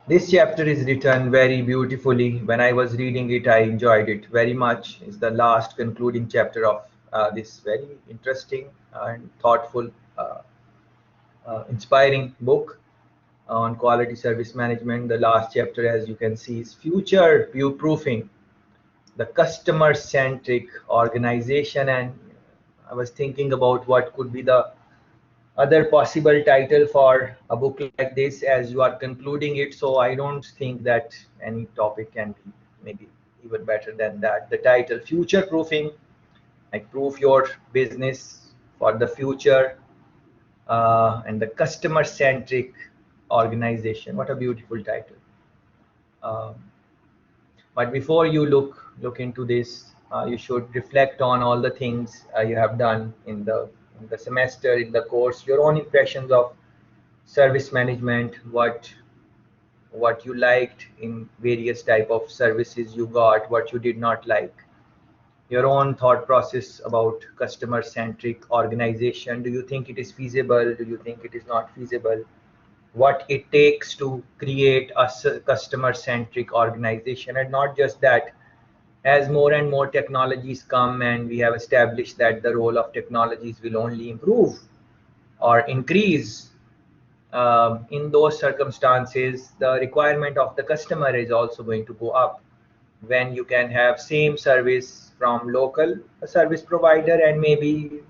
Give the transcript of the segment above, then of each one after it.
This chapter is written very beautifully. When I was reading it, I enjoyed it very much. It's the last concluding chapter of this very interesting and thoughtful, inspiring book on quality service management. The last chapter, as you can see, is future proofing the customer-centric organization. And I was thinking about what could be the other possible title for a book like this as you are concluding it. So I don't think that any topic can be maybe even better than that. The title, future proofing, like proof your business for the future, and the customer centric organization. What a beautiful title. Um, but before you look into this, you should reflect on all the things you have done in the semester, in the course, your own impressions of service management, what you liked in various type of services you got, what you did not like, your own thought process about customer centric organization. Do you think it is feasible? Do you think it is not feasible? What it takes to create a customer centric organization? And not just that, as more and more technologies come and we have established that the role of technologies will only improve or increase, in those circumstances, the requirement of the customer is also going to go up. When you can have same service from local service provider and maybe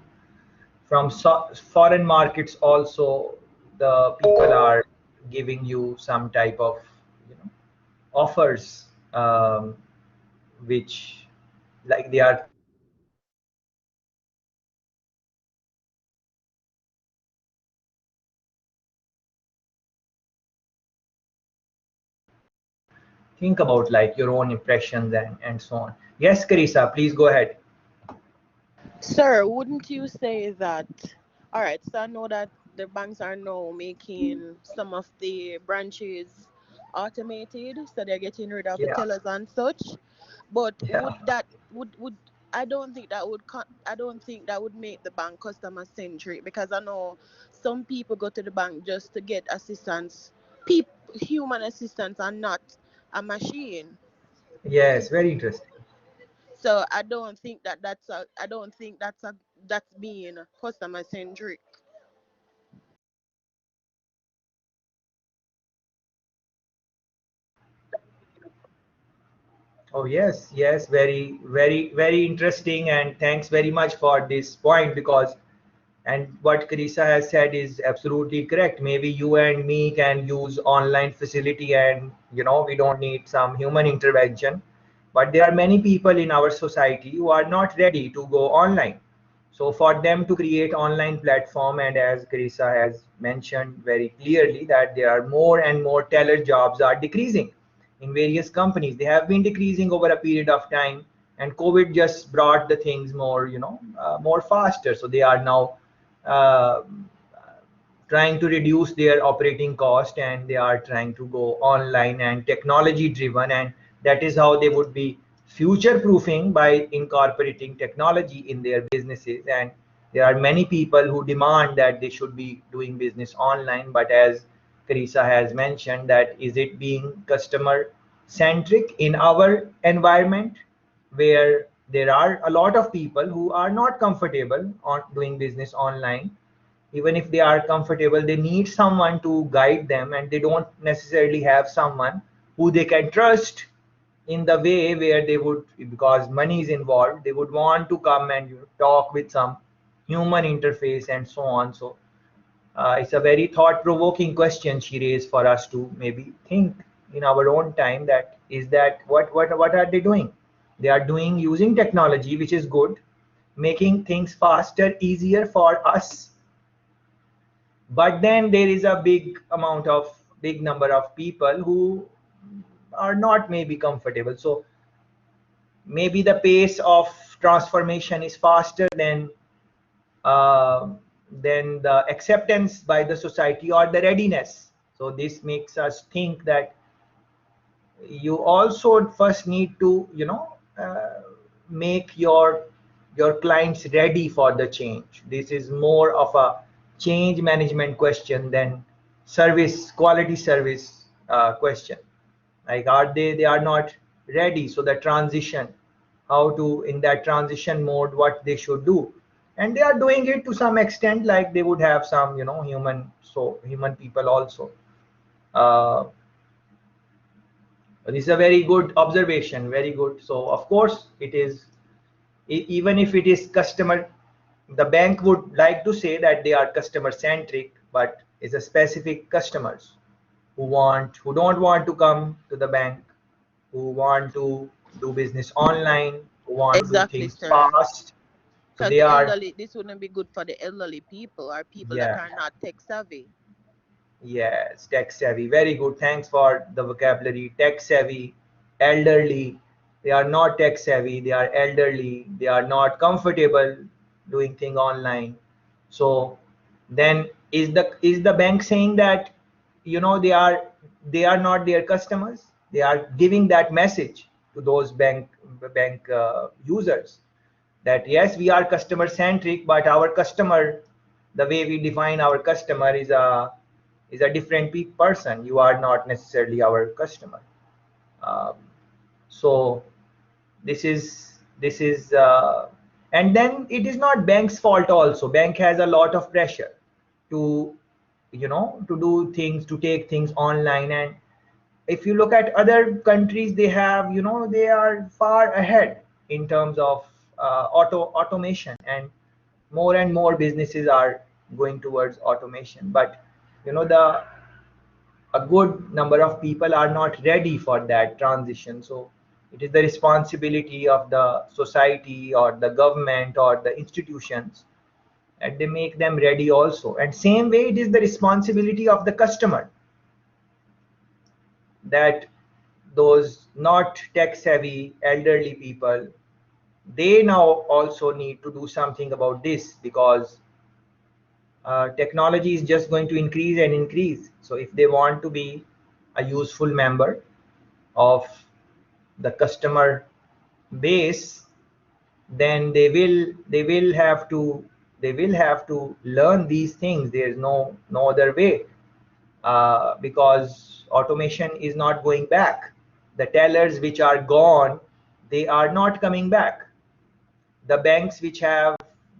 from foreign markets also, the people are giving you some type of, offers, which, like, they are thinking about, like, your own impressions of service management. Think about, like, your own impressions and so on. Yes, Carissa, please go ahead. Sir, wouldn't you say that? All right, so I know that the banks are now making some of the branches automated, so they're getting rid of the Yeah, tellers and such. But yeah. would I don't think that would I don't think that would make the bank customer centric, because I know some people go to the bank just to get assistance, human assistance, and not a machine. Yes, very interesting. So I don't think that I don't think that's being customer centric. Oh yes, yes, very, very, very interesting, and thanks very much for this point. Because, and what Carissa has said is absolutely correct. Maybe you and me can use online facility, and we don't need some human intervention. But there are many people in our society who are not ready to go online. So for them to create online platform, and as Carissa has mentioned very clearly, that there are more and more teller jobs are decreasing in various companies. They have been decreasing over a period of time, and COVID just brought the things more, more faster. So they are now uh, trying to reduce their operating cost, and they are trying to go online and technology driven, and that is how they would be future proofing by incorporating technology in their businesses. And there are many people who demand that they should be doing business online, but as Carissa has mentioned, that is it being customer centric in our environment, where there are a lot of people who are not comfortable on doing business online. Even if they are comfortable, they need someone to guide them, and they don't necessarily have someone who they can trust in the way where they would, because money is involved, they would want to come and talk with some human interface and so on. So it's a very thought-provoking question she raised for us to maybe think in our own time, that is that what are they doing? They are doing using technology, which is good, making things faster, easier for us. But then there is a big number of people who are not maybe comfortable. So maybe the pace of transformation is faster uh, than the acceptance by the society or the readiness. So this makes us think that you also first need to, make your clients ready for the change. This is more of a change management question than service quality service question. Like, they are not ready. So the transition, how to, in that transition mode, what they should do. And they are doing it to some extent, like they would have some, human people also. Uh, this is a very good observation, very good. So of course it is, even if it is customer, the bank would like to say that they are customer centric, but it's a specific customers who don't want to come to the bank, who want to do business online, who want to do Exactly, things sir. fast. So Because they the are, elderly, this wouldn't be good for the elderly people or people that yeah, are not tech savvy. yes, tech savvy. Very good. Thanks for the vocabulary. Tech savvy, elderly. They are not tech savvy. They are elderly. They are not comfortable doing thing online. So then is the bank saying that, they are not their customers? They are giving that message to those bank users that yes, we are customer centric, but our customer, the way we define our customer is a different person. You are not necessarily our customer. um, so this is and then it is not bank's fault also. Bank has a lot of pressure to, to do things, to take things online. And if you look at other countries, they have, they are far ahead in terms of automation, and more businesses are going towards automation. But the a good number of people are not ready for that transition. So it is the responsibility of the society or the government or the institutions, and they make them ready also. And same way, it is the responsibility of the customer, that those not tech savvy elderly people, they now also need to do something about this, because technology is just going to increase and increase. So if they want to be a useful member of the customer base, then they will have to learn these things. There is no other way, because automation is not going back. The tellers which are gone, they are not coming back. The banks which have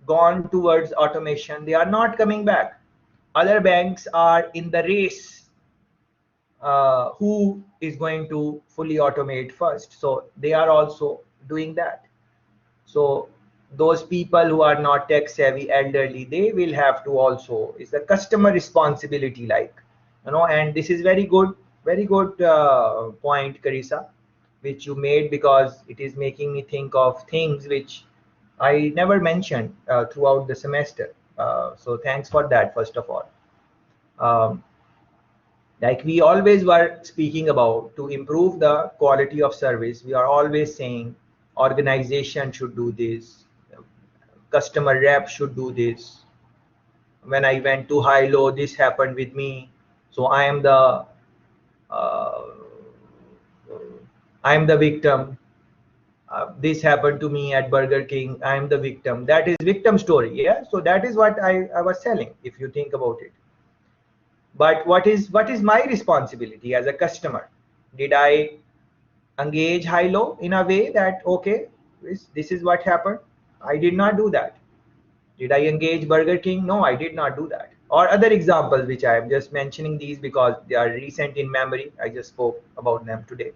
gone towards automation, they are not coming back. Other banks are in the race, who is going to fully automate first. So they are also doing that. So those people who are not tech savvy elderly, they will have to also, it's a customer responsibility, like, and this is very good point, Carissa, which you made, because it is making me think of things which I never mentioned throughout the semester. So thanks for that, first of all. um, like we always were speaking about, to improve the quality of service, we are always saying organization should do this, customer rep should do this. When I went to high low, this happened with me. So uh, I am the victim. This happened to me at Burger King. I am the victim. That is victim story. Yeah. So that is what I was selling, if you think about it. But what is my responsibility as a customer? Did I engage high low in a way that, okay, this is what happened? I did not do that. Did I engage Burger King? No, I did not do that. Or other examples, which I am just mentioning these because they are recent in memory. I just spoke about them today.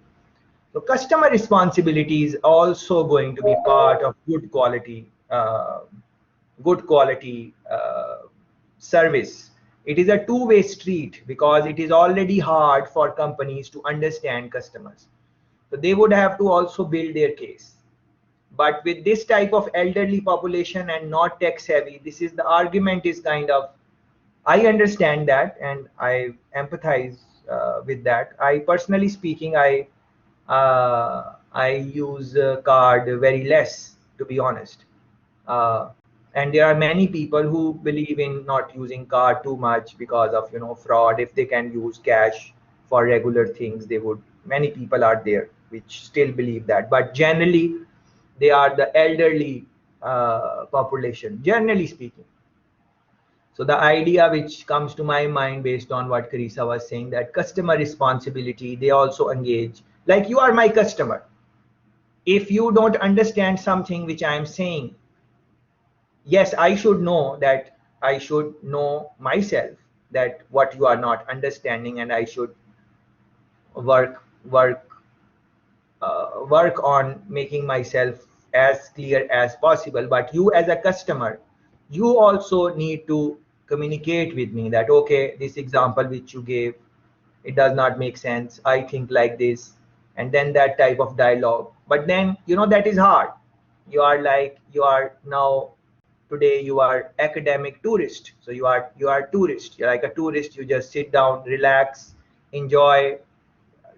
So customer responsibility is also going to be part of good quality service. It is a two-way street, because it is already hard for companies to understand customers. So they would have to also build their case. But with this type of elderly population and not tech savvy, this is the argument is kind of, I understand that and I empathize with that. I personally speaking, I use card very less, to be honest. Uh, and there are many people who believe in not using card too much because of fraud. If they can use cash for regular things, they would. Many people are there which still believe that, but generally they are the elderly population, generally speaking. So the idea which comes to my mind based on what Carissa was saying, that customer responsibility, they also engage. Like, you are my customer. If you don't understand something which I am saying, yes, I should know that, I should know myself that what you are not understanding, and I should work on making myself as clear as possible. But you as a customer, you also need to communicate with me that, okay, this example which you gave, it does not make sense, I think like this. And then that type of dialogue. But then, that is hard. You are like, you are now, today you are academic tourist. So you are tourist, you're like a tourist. You just sit down, relax, enjoy.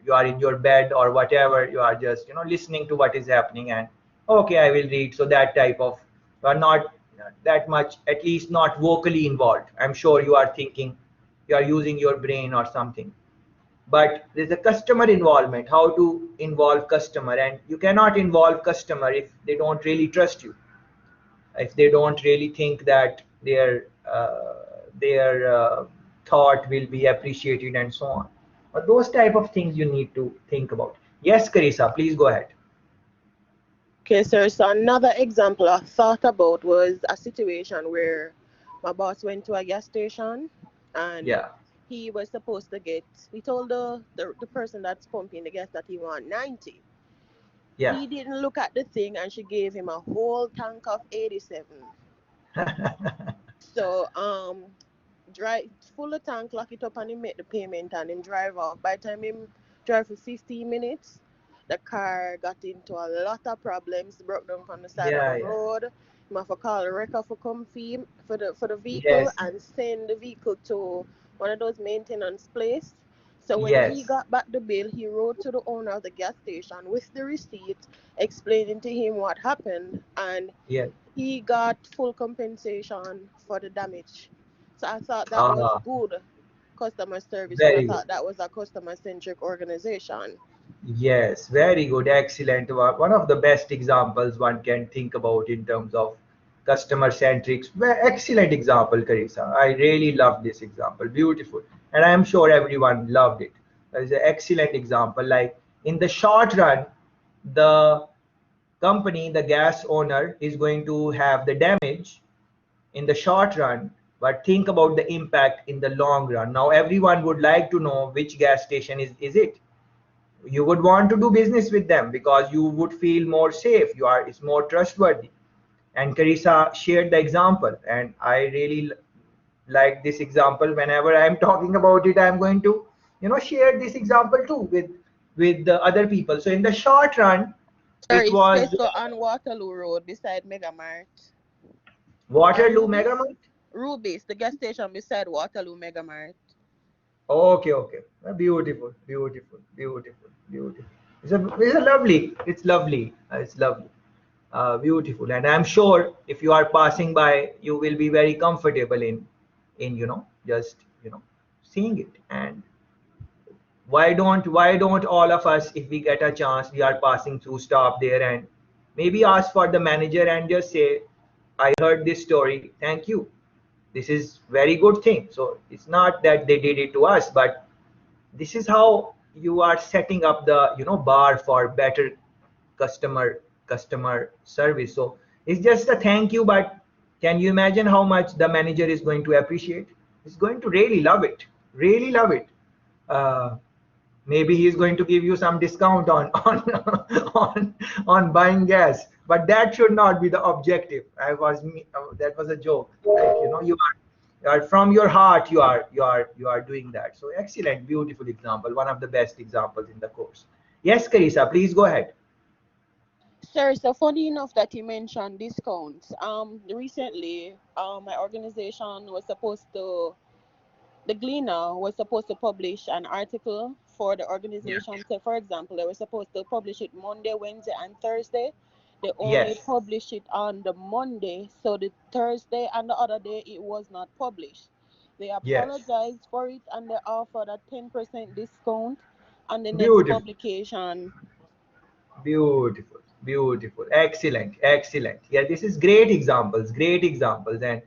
You are in your bed or whatever, you are just listening to what is happening, and okay, I will read. So that type of, you are not that much, at least not vocally involved. I'm sure you are thinking, you are using your brain or something. But there's a customer involvement, how to involve customer. And you cannot involve customer if they don't really trust you, if they don't really think that their thought will be appreciated, and so on. But those type of things you need to think about. Yes, Carissa, please go ahead. Okay, sir. So another example I thought about was a situation where my boss went to a gas station and Yeah, he told the person that's pumping the gas that he want 90. yeah. He didn't look at the thing and she gave him a whole tank of 87. So drive full the tank, lock it up, and he make the payment and him drive off. By the time him drive for 15 minutes, the car got into a lot of problems, broke down on the side of the Yeah, yeah. road. Him have to call the wrecker for come fee for the vehicle Yes, and send the vehicle to one of those maintenance place. So when he yes, got back the bill, he wrote to the owner of the gas station with the receipt, explaining to him what happened, and yes. he got full compensation for the damage. So I thought that was Ah, good customer service, and I very good. thought that was a customer-centric organization. Yes, very good, excellent. One of the best examples one can think about in terms of customer centric. Excellent example, Carissa. I really love this example. Beautiful. And I am sure everyone loved it. That is an excellent example. Like, in the short run, the company, the gas owner, is going to have the damage in the short run, but think about the impact in the long run. Now, everyone would like to know which gas station is it. You would want to do business with them because you would feel more safe, it's more trustworthy. And Carissa shared the example, and I really like this example. Whenever I'm talking about it, I'm going to share this example too with the other people. So in the short run, Sir, it it's was Tesco on Waterloo Road beside Megamart. And Waterloo Megamart. Ruby's, the gas station beside Waterloo Megamart. Okay, okay. Beautiful, beautiful, beautiful, beautiful. It's a lovely, it's lovely, beautiful. And I'm sure if you are passing by, you will be very comfortable in just seeing it. And why don't all of us, if we get a chance, we are passing through, stop there and maybe ask for the manager and just say, I heard this story, thank you, this is very good thing. So it's not that they did it to us, but this is how you are setting up the bar for better customer service. So it's just a thank you, but can you imagine how much the manager is going to appreciate? He's going to really love it, really love it. uh, Maybe he's going to give you some discount on on buying gas, but that should not be the objective. That was a joke. Like, you are from your heart, you are doing that. So excellent, beautiful example, one of the best examples in the course. Yes, Carissa, please go ahead. Sir, so funny enough that you mentioned discounts. Recently, my organization was supposed to the Gleaner was supposed to publish an article for the Yeah. organization. So, for example, they were supposed to publish it Monday, Wednesday, and Thursday. They only Yes. published it on the Monday, so the Thursday and the other day it was not published. They Yes. apologized for it and they offered a 10% discount on the next Beautiful. publication. Beautiful, beautiful, excellent, excellent. Yeah, this is great examples, and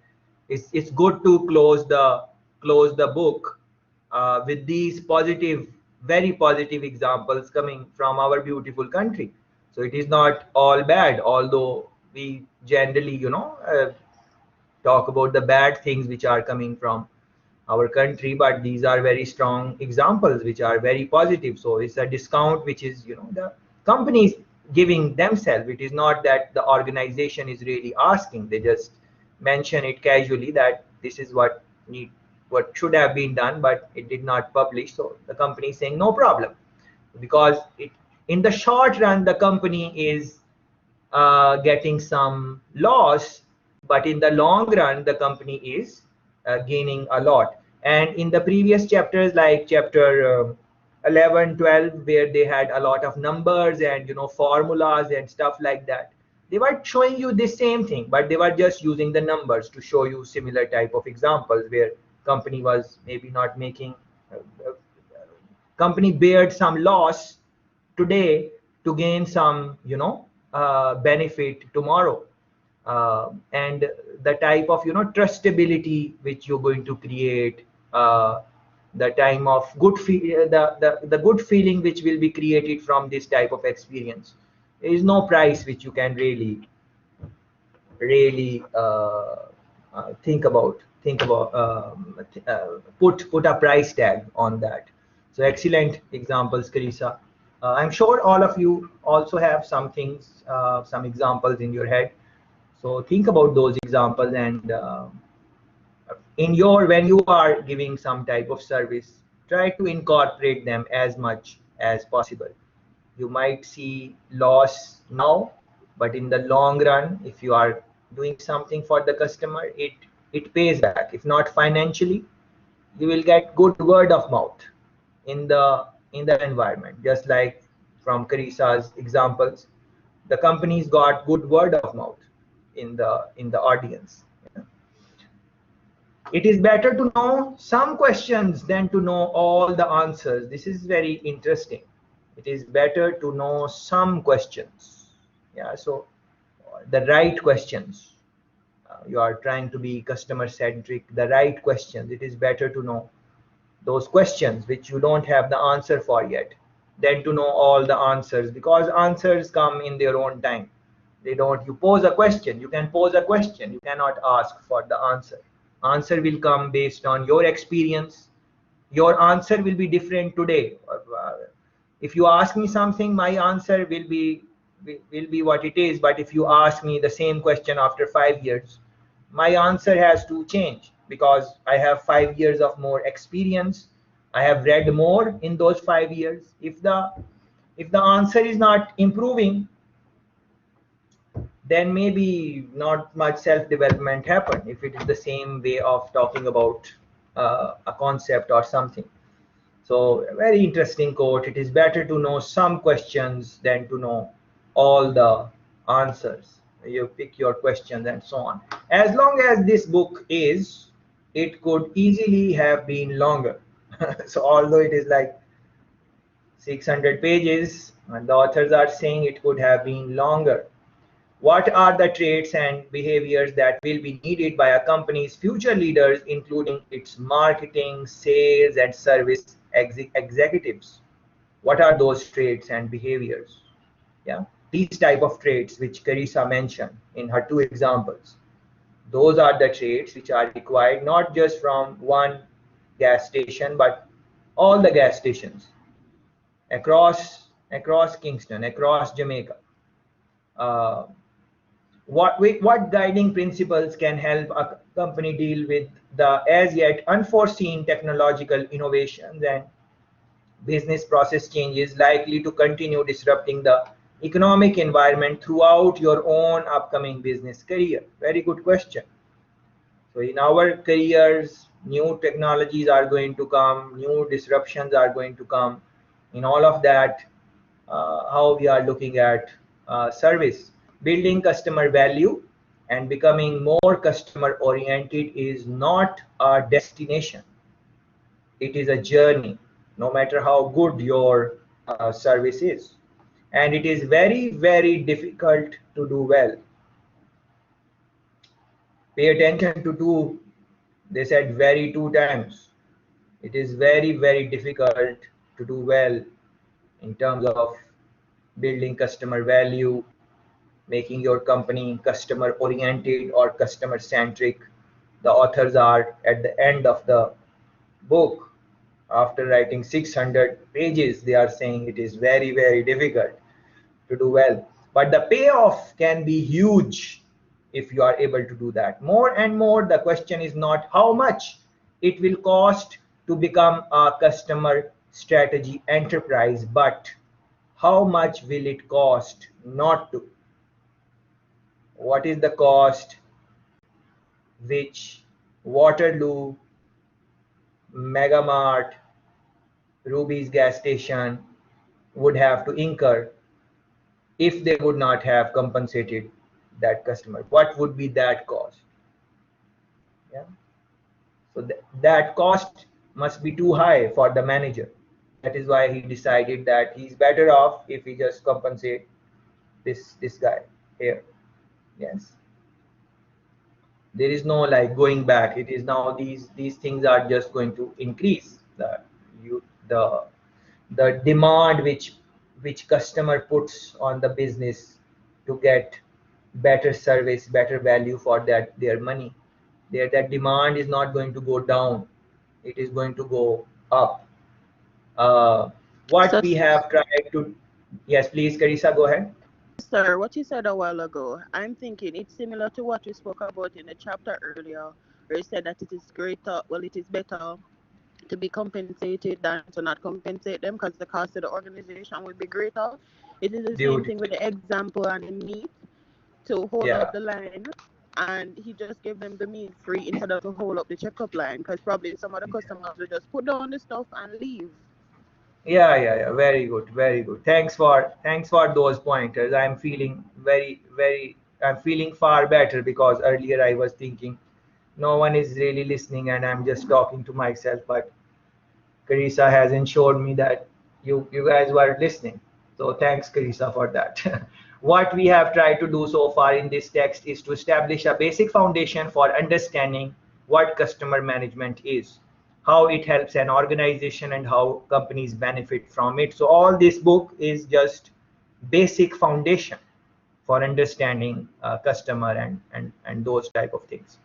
it's good to close the book with these positive, very positive examples coming from our beautiful country. So it is not all bad, although we generally, talk about the bad things which are coming from our country, but these are very strong examples which are very positive. So it's a discount which is, the companies giving themselves. It is not that the organization is really asking. They just mention it casually that this is what should have been done, but it did not publish. So the company is saying no problem, because in the short run the company is getting some loss, but in the long run the company is gaining a lot. And in the previous chapters, like chapter 11, 12, where they had a lot of numbers and formulas and stuff like that, they were showing you the same thing, but they were just using the numbers to show you similar type of examples where company was maybe not making uh, uh, company bared some loss today to gain some benefit tomorrow. And the type of trustability which you're going to create, the time of the good feeling which will be created from this type of experience, there is no price which you can really think about put a price tag on that. So excellent examples, Carissa. I'm sure all of you also have some things, some examples in your head. So think about those examples, and in your when you are giving some type of service, try to incorporate them as much as possible. You might see loss now, but in the long run, if you are doing something for the customer, it pays back. If not financially, you will get good word of mouth in the environment. Just like from Carissa's examples, the companies got good word of mouth in the audience. It is better to know some questions than to know all the answers. This is very interesting. It is better to know some questions. Yeah, so the right questions. You are trying to be customer centric, the right questions. It is better to know those questions which you don't have the answer for yet than to know all the answers, because answers come in their own time. They don't, you pose a question, you can pose a question, you cannot ask for the answer will come based on your experience. Your answer will be different today. If you ask me something, my answer will be what it is. But if you ask me the same question after 5 years, my answer has to change, because I have 5 years of more experience. I have read more in those 5 years. If the answer is not improving, then maybe not much self-development happen, if it is the same way of talking about a concept or something. So a very interesting quote. It is better to know some questions than to know all the answers. You pick your questions and so on. As long as this book is, it could easily have been longer. So although it is like 600 pages, and the authors are saying it could have been longer. What are the traits and behaviors that will be needed by a company's future leaders, including its marketing, sales, and service executives? What are those traits and behaviors? Yeah, these type of traits which Carissa mentioned in her two examples. Those are the traits which are required not just from one gas station, but all the gas stations across Kingston, across Jamaica. Uh, what guiding principles can help a company deal with the as yet unforeseen technological innovations and business process changes likely to continue disrupting the economic environment throughout your own upcoming business career? Very good question. So in our careers, new technologies are going to come, new disruptions are going to come. In all of that, how we are looking at service, building customer value and becoming more customer oriented is not a destination. It is a journey, no matter how good your service is. And it is very, very difficult to do well. Pay attention to two, they said very 2 times. It is very, very difficult to do well in terms of building customer value, making your company customer oriented or customer centric. The authors are at the end of the book, after writing 600 pages, they are saying it is very, very difficult to do well. But the payoff can be huge if you are able to do that. More and more, the question is not how much it will cost to become a customer strategy enterprise, but how much will it cost not to? What is the cost which Waterloo, Megamart, Ruby's gas station would have to incur if they would not have compensated that customer? What would be that cost? Yeah. So that cost must be too high for the manager. That is why he decided that he's better off if he just compensate this guy here. Yes. There is no like going back. It is now these things are just going to increase. You the the demand which customer puts on the business to get better service, better value for their money, that demand is not going to go down, it is going to go up. What So, we have tried to, yes please Carissa, go ahead. sir, what you said a while ago, I'm thinking it's similar to what we spoke about in the chapter earlier, where you said that it is greater, well, it is better to be compensated than to not compensate them because the cost of the organization would be greater. It is the same thing Beautiful. with the example and the meat to hold up Yeah, the line, and he just gave them the meat free instead of to hold up the checkup line because probably some of the customers will just put down the stuff and leave. yeah, very good, very good. Thanks for those pointers. I'm feeling I'm feeling far better, because earlier I was thinking no one is really listening and I'm just talking to myself. But Carissa has ensured me that you guys were listening. So thanks, Carissa, for that. What we have tried to do so far in this text is to establish a basic foundation for understanding what customer management is, how it helps an organization, and how companies benefit from it. So all this book is just basic foundation for understanding customer and those type of things.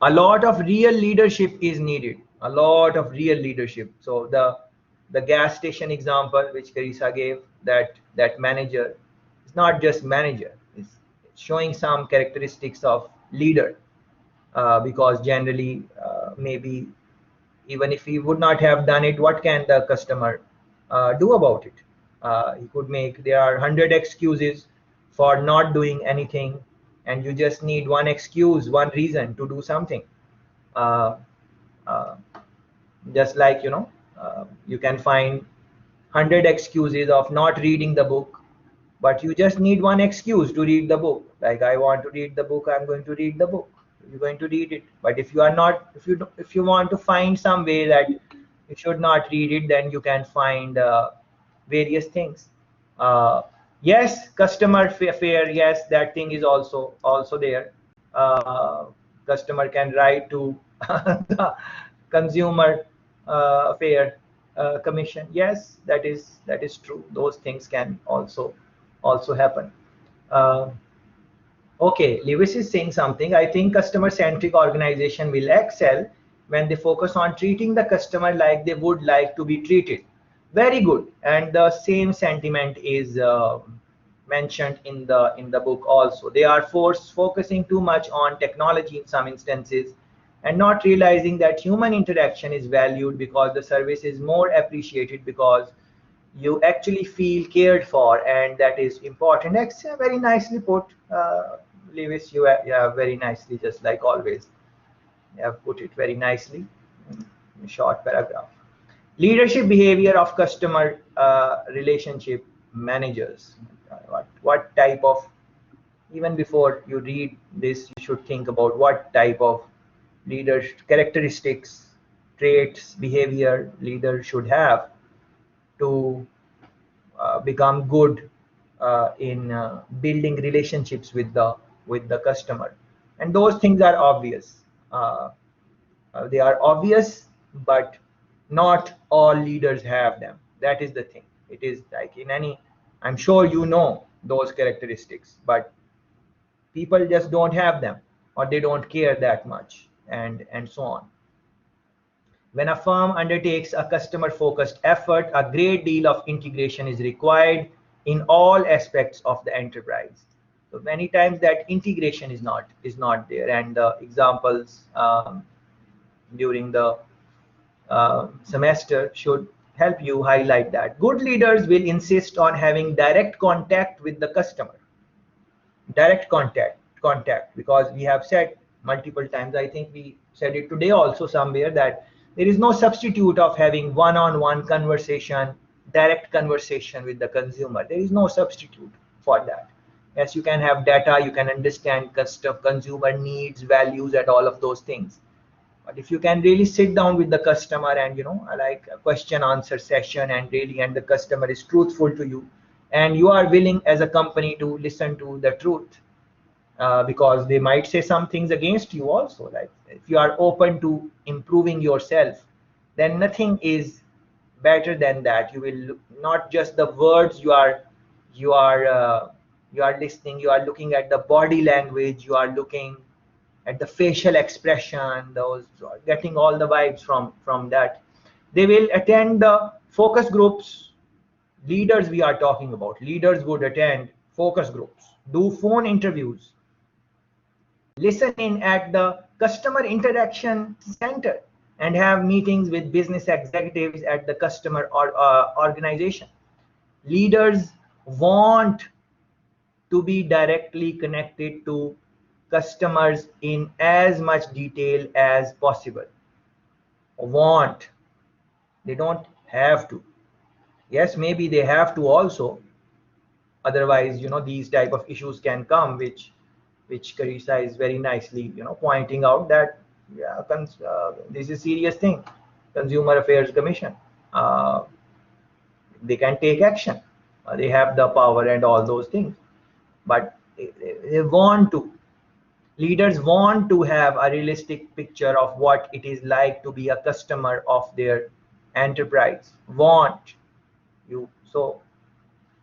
A lot of real leadership is needed, a lot of real leadership. So the gas station example which Carissa gave, that manager is not just manager, it's showing some characteristics of leader, because generally maybe even if he would not have done it, what can the customer do about it? He could make, there are 100 excuses for not doing anything, and you just need one excuse, one reason to do something. uh, uh, just like you can find 100 excuses of not reading the book, but you just need one excuse to read the book. Like, I want to read the book, I'm going to read the book. You're going to read it. But if you are not, if you want to find some way that you should not read it, then you can find various things. uh, yes, customer fair, yes, that thing is also there. uh, Customer can write to the consumer fair commission. Yes, that is true. Those things can also happen. uh, Okay, Lewis is saying something. I think customer-centric organization will excel when they focus on treating the customer like they would like to be treated. Very good. And the same sentiment is mentioned in the book also. They are focusing too much on technology in some instances and not realizing that human interaction is valued because the service is more appreciated because you actually feel cared for, and that is important. That's very nicely put, Lewis. You have very nicely, just like always, you have put it very nicely in a short paragraph. Leadership behavior of customer relationship managers. What type of, even before you read this, you should think about what type of leaders characteristics, traits, behavior leader should have to become good in building relationships with the customer. And those things are obvious. They are obvious, but not all leaders have them. That is the thing. It is like in any, I'm sure you know those characteristics, but people just don't have them, or they don't care that much, and so on. When a firm undertakes a customer focused effort, a great deal of integration is required in all aspects of the enterprise. So many times that integration is not there, and the examples during the semester should help you highlight that. Good leaders will insist on having direct contact with the customer. Direct contact, because we have said multiple times, I think we said it today also somewhere, that there is no substitute of having one-on-one conversation, direct conversation with the consumer. There is no substitute for that. Yes, you can have data, you can understand consumer needs, values, and all of those things, but if you can really sit down with the customer and like a question answer session, and the customer is truthful to you, and you are willing as a company to listen to the truth, because they might say some things against you also. Like if you are open to improving yourself, then nothing is better than that. You will not just the words, you are you are listening, you are looking at the body language, you are looking at the facial expression, those, getting all the vibes from that. They will attend the focus groups. Leaders, we are talking about leaders, would attend focus groups, do phone interviews, listen in at the customer interaction center, and have meetings with business executives at the customer organization. Leaders want to be directly connected to customers in as much detail as possible. Want, they don't have to. Yes, maybe they have to also, otherwise these type of issues can come, which Carissa is very nicely pointing out, that yeah, this is serious thing. Consumer Affairs Commission, uh, they can take action, they have the power and all those things, but they want to. Leaders want to have a realistic picture of what it is like to be a customer of their enterprise. Want you. So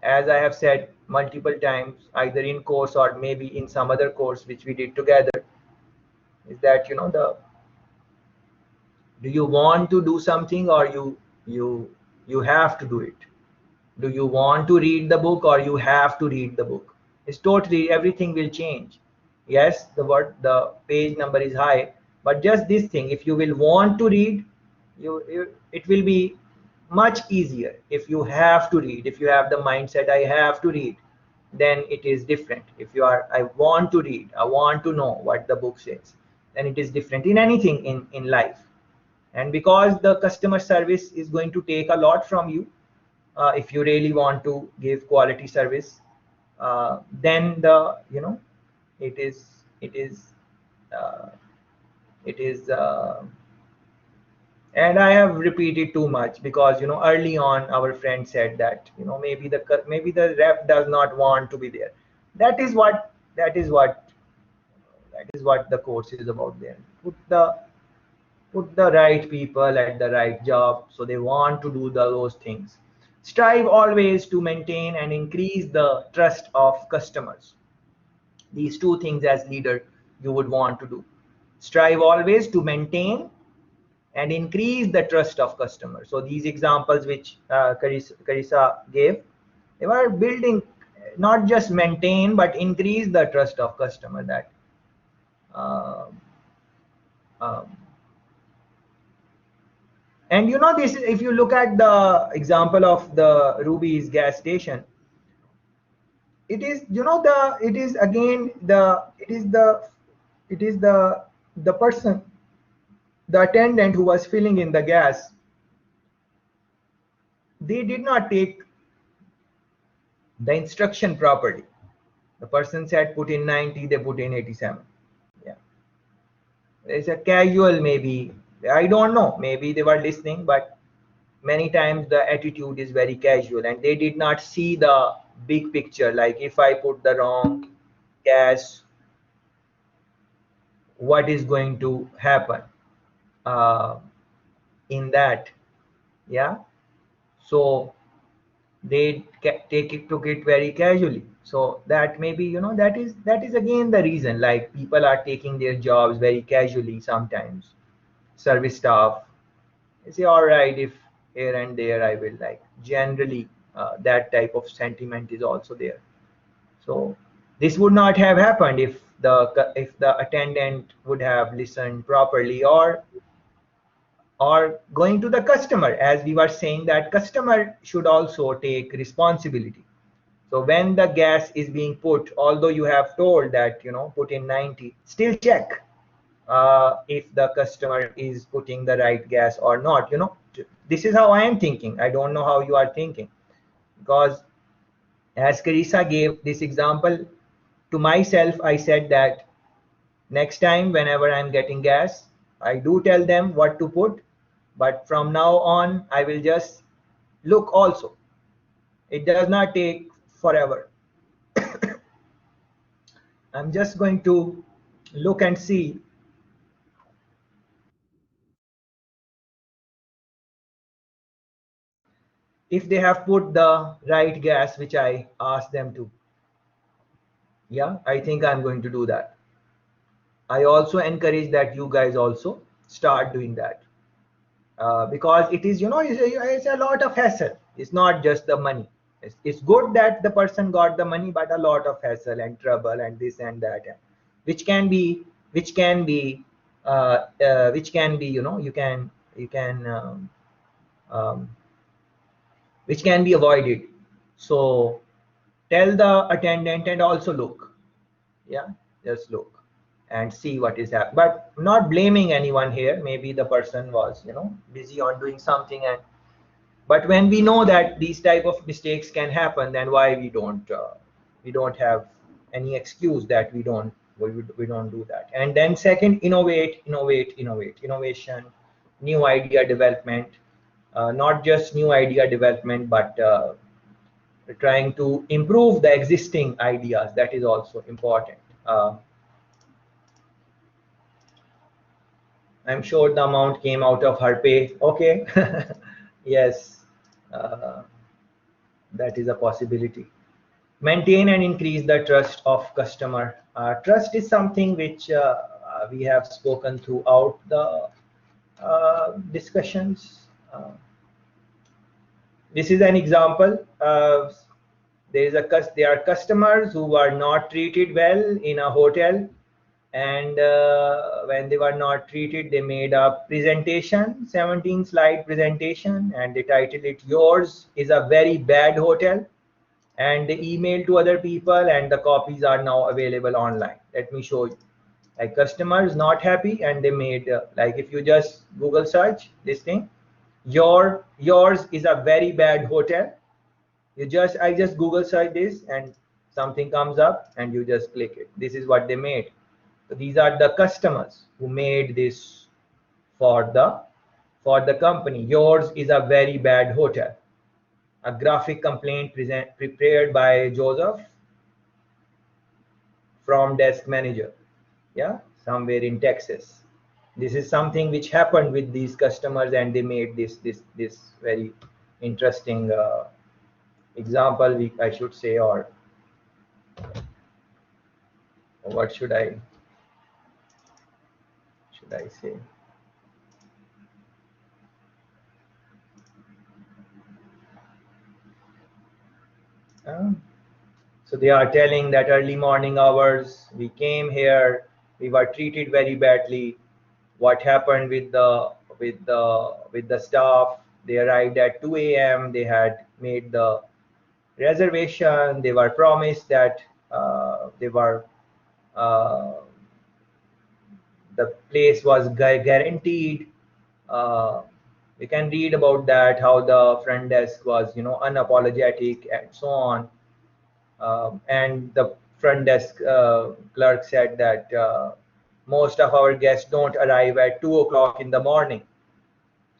as I have said multiple times, either in course or maybe in some other course which we did together, is that the, do you want to do something, or you you have to do it? Do you want to read the book, or you have to read the book? It's totally, everything will change. Yes, the page number is high, but just this thing, if you will want to read, it will be much easier. If you have to read, if you have the mindset I have to read, then it is different. If you are, I want to read, I want to know what the book says, then it is different in anything in life. And because the customer service is going to take a lot from you, if you really want to give quality service, then the it is it is uh, it is and I have repeated too much, because early on our friend said that maybe the rep does not want to be there. That is what the course is about. There, put the right people at the right job, so they want to do those things. Strive always to maintain and increase the trust of customers. These two things as leader you would want to do. Strive always to maintain and increase the trust of customers. So these examples which Carissa gave, they were building, not just maintain but increase the trust of customer. That um, um, and this, if you look at the example of the Ruby's gas station, it is the it is again the it is the person, the attendant who was filling in the gas, they did not take the instruction properly. The person said put in 90, they put in 87. Yeah, it's a casual, maybe, I don't know, maybe they were listening, but many times the attitude is very casual, and they did not see the big picture. Like if I put the wrong gas, what is going to happen uh, in that. Yeah, so they took it very casually. So that maybe, you know, that is again the reason, like people are taking their jobs very casually sometimes. Service staff, they say, all right, if here and there I will, like generally that type of sentiment is also there. So this would not have happened if the attendant would have listened properly, or going to the customer, as we were saying that customer should also take responsibility. So when the gas is being put, although you have told that, you know, put in 90, still check if the customer is putting the right gas or not. You know, this is how I am thinking. I don't know how you are thinking, because as Carissa gave this example, to myself, I said that next time whenever I'm getting gas, I do tell them what to put, but from now on, I will just look also. It does not take forever. I'm just going to look and see if they have put the right gas which I asked them to. Yeah, I think I'm going to do that. I also encourage that you guys also start doing that, because it is, you know, it's a lot of hassle. It's not just the money. It's good that the person got the money, but a lot of hassle and trouble and this and that, which can be, which can be, which can be, you know, you can um, which can be avoided. So tell the attendant and also look. Yeah, just look and see what is happening, but not blaming anyone here. Maybe the person was, you know, busy on doing something, and but when we know that these type of mistakes can happen, then why we don't have any excuse that we don't do that. And then second, innovation, new idea development, not just new idea development, but trying to improve the existing ideas. That is also important. I'm sure the amount came out of her pay. Okay. Yes, uh, that is a possibility. Maintain and increase the trust of customer. Trust is something which we have spoken throughout the discussions. This is an example. There are customers who are not treated well in a hotel, and when they were not treated, they made a presentation, 17 slide presentation, and they titled it, yours is a very bad hotel, and they emailed to other people, and the copies are now available online. Let me show you. Like, customers not happy, and they made like, if you just Google search this thing, yours is a very bad hotel. I just Google search this, and something comes up, and you just click it. This is what they made. So these are the customers who made this for the company. Yours is a very bad hotel. A graphic complaint prepared by Joseph from desk manager. Yeah, somewhere in Texas. This is something which happened with these customers, and they made this very interesting example, I should say, or what should I say? So they are telling that early morning hours, we came here, we were treated very badly. What happened with the staff? They arrived at 2 a.m. They had made the reservation. They were promised that they were uh, the place was guaranteed. Uh, we can read about that, how the front desk was, you know, unapologetic and so on. And the front desk clerk said that most of our guests don't arrive at 2 o'clock in the morning.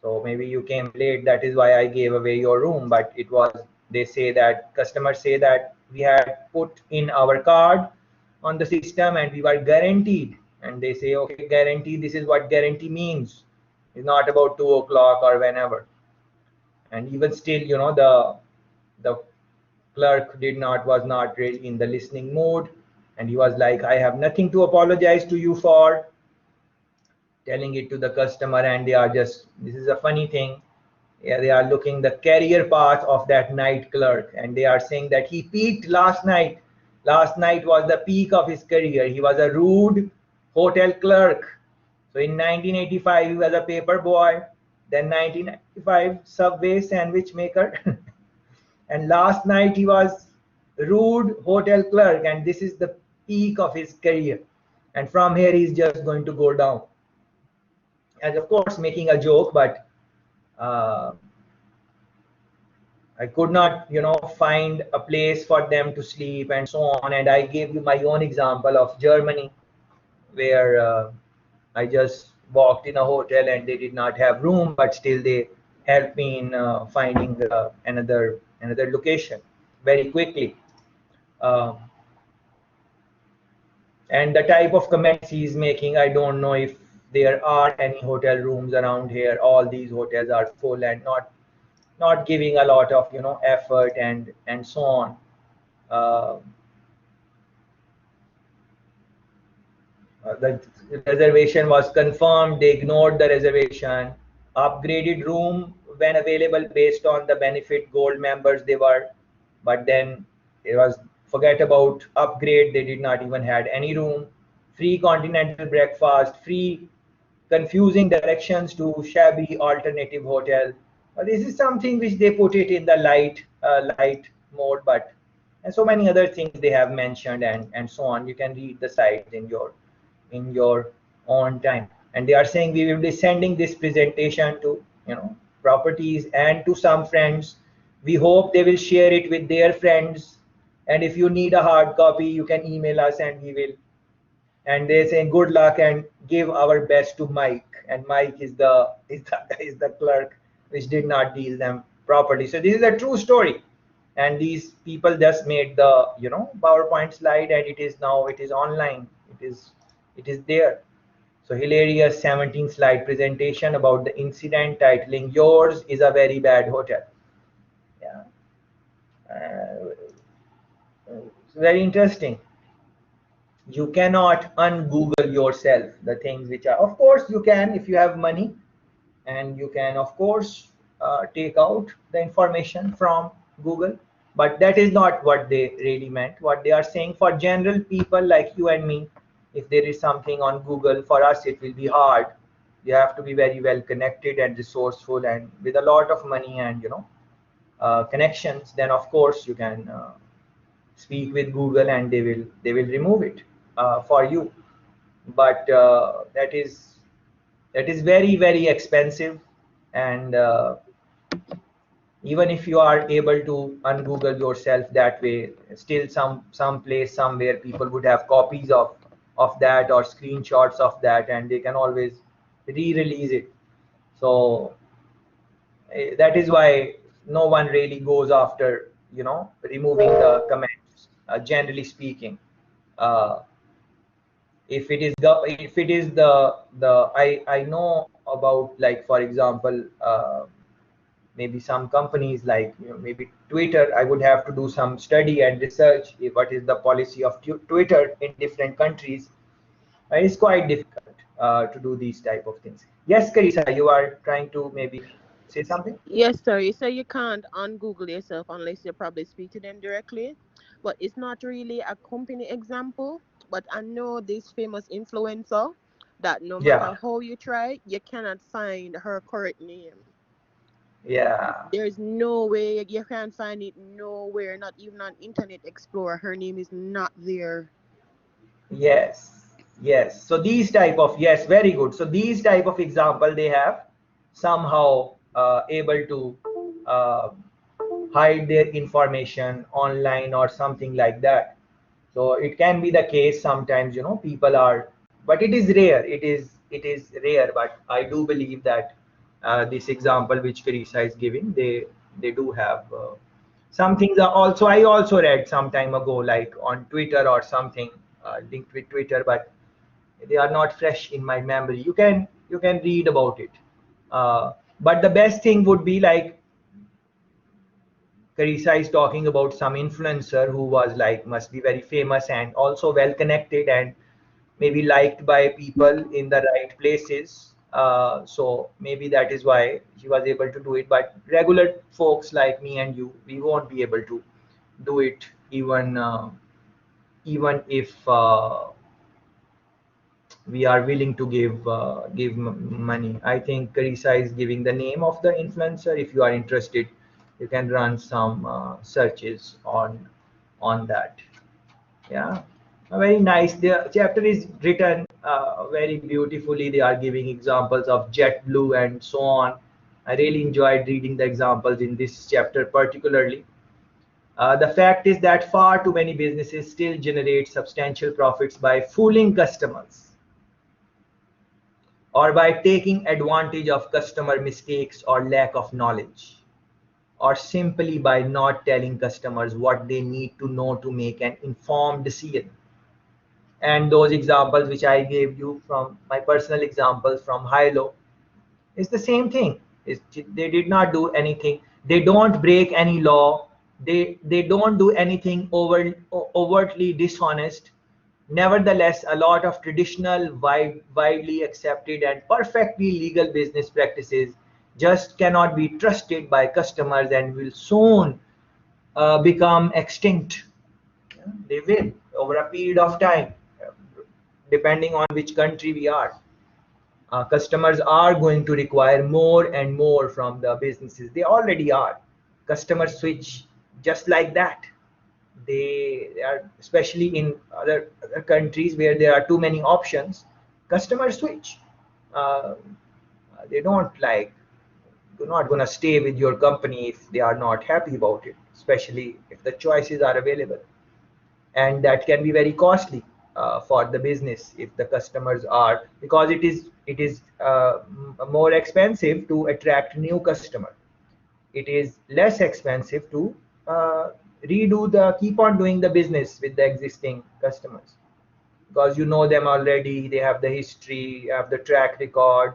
So maybe you came late, that is why I gave away your room. But it was, they say that, customers say that we had put in our card on the system, and we were guaranteed and they say, okay, guarantee, this is what guarantee means. It's not about 2 o'clock or whenever. And even still, the clerk was not really in the listening mood, and he was like, I have nothing to apologize to you for, telling it to the customer. And they are just, this is a funny thing, yeah, they are looking the career path of that night clerk, and they are saying that he peaked last night. Last night was the peak of his career. He was a rude hotel clerk. So in 1985 he was a paper boy, then 1995 subway sandwich maker, and last night he was rude hotel clerk, and this is the peak of his career, and from here he's just going to go down. And of course making a joke, but uh, I could not, find a place for them to sleep and so on. And I gave you my own example of Germany, where I just walked in a hotel and they did not have room, but still they helped me in finding another location very quickly. Um, and the type of comments he's making, I don't know if there are any hotel rooms around here. All these hotels are full and not giving a lot of effort and so on. Uh, the reservation was confirmed, they ignored the reservation. Upgraded room when available based on the benefit gold members they were, but then it was, forget about upgrade, they did not even had any room. Free continental breakfast, free confusing directions to shabby alternative hotel. This is something which they put it in the light mode, but and so many other things they have mentioned and so on. You can read the sites in your own time. And they are saying we will be sending this presentation to properties and to some friends. We hope they will share it with their friends. And if you need a hard copy, you can email us and we will. And they say good luck and give our best to Mike. And Mike is the clerk which did not deal them properly. So this is a true story. And these people just made the PowerPoint slide, and it is online. It is there. So hilarious 17 slide presentation about the incident, titling yours is a very bad hotel. Yeah. It's very interesting. You cannot un-Google yourself the things which are, of course you can if you have money, and you can of course take out the information from Google, but that is not what they really meant. What they are saying, for general people like you and me, if there is something on Google, for us it will be hard. You have to be very well connected and resourceful and with a lot of money and connections. Then of course you can speak with Google and they will remove it for you. But that is very very expensive, and even if you are able to un-Google yourself that way, still some place somewhere people would have copies of that or screenshots of that, and they can always re-release it. So that is why no one really goes after removing the comments, generally speaking. uh, if it is the I know about, like, for example, maybe some companies like maybe Twitter, I would have to do some study and research what is the policy of Twitter in different countries. It's quite difficult to do these type of things. Yes, Carissa, you are trying to maybe say something. Yes, sorry. So you can't on Google yourself unless you probably speak to them directly. But it's not really a company example. But I know this famous influencer that no Yeah, matter how you try, you cannot find her correct name. yeah. There's no way you can't find it nowhere, not even on Internet Explorer. Her name is not there. Yes, yes. So these type of, yes, very good. So these type of example they have somehow able to uh, hide their information online or something like that. So it can be the case sometimes, people are, but it is rare. It is rare. But I do believe that this example which Carissa is giving, they do have some things. Are also, I also read some time ago, like on Twitter or something linked with Twitter, but They are not fresh in my memory. You can read about it. But the best thing would be like Carissa is talking about some influencer who was like must be very famous and also well connected and maybe liked by people in the right places. So maybe that is why she was able to do it. But regular folks like me and you, we won't be able to do it even if we are willing to give money. I think Carissa is giving the name of the influencer. If you are interested, you can run some searches on that. Yeah, very nice. The chapter is written very beautifully. They are giving examples of JetBlue and so on. I really enjoyed reading the examples in this chapter particularly. The fact is that far too many businesses still generate substantial profits by fooling customers or by taking advantage of customer mistakes or lack of knowledge, or simply by not telling customers what they need to know to make an informed decision. And those examples which I gave you from my personal examples from Hilo is the same thing. They did not do anything. They don't break any law. They don't do anything overtly dishonest. Nevertheless, a lot of traditional, widely accepted, and perfectly legal business practices just cannot be trusted by customers and will soon become extinct. They will over a period of time, depending on which country we are. Customers are going to require more and more from the businesses. They already are. Customers switch just like that. They are, especially in other countries where there are too many options, customers switch. Uh, they don't like, you're not going to stay with your company if they are not happy about it, especially if the choices are available. And that can be very costly for the business if the customers are, because it is more expensive to attract new customer. It is less expensive to uh, keep on doing the business with the existing customers, because you know them already, they have the history, you have the track record,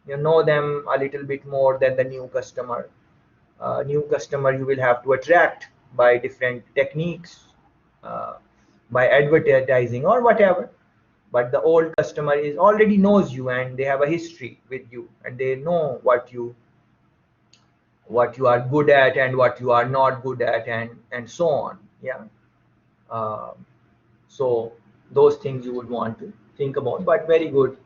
you know them a little bit more than the new customer. New customer you will have to attract by different techniques, uh, by advertising or whatever. But the old customer is already knows you and they have a history with you and they know what you are good at and what you are not good at, and so on. Yeah. Um, so those things you would want to think about, but very good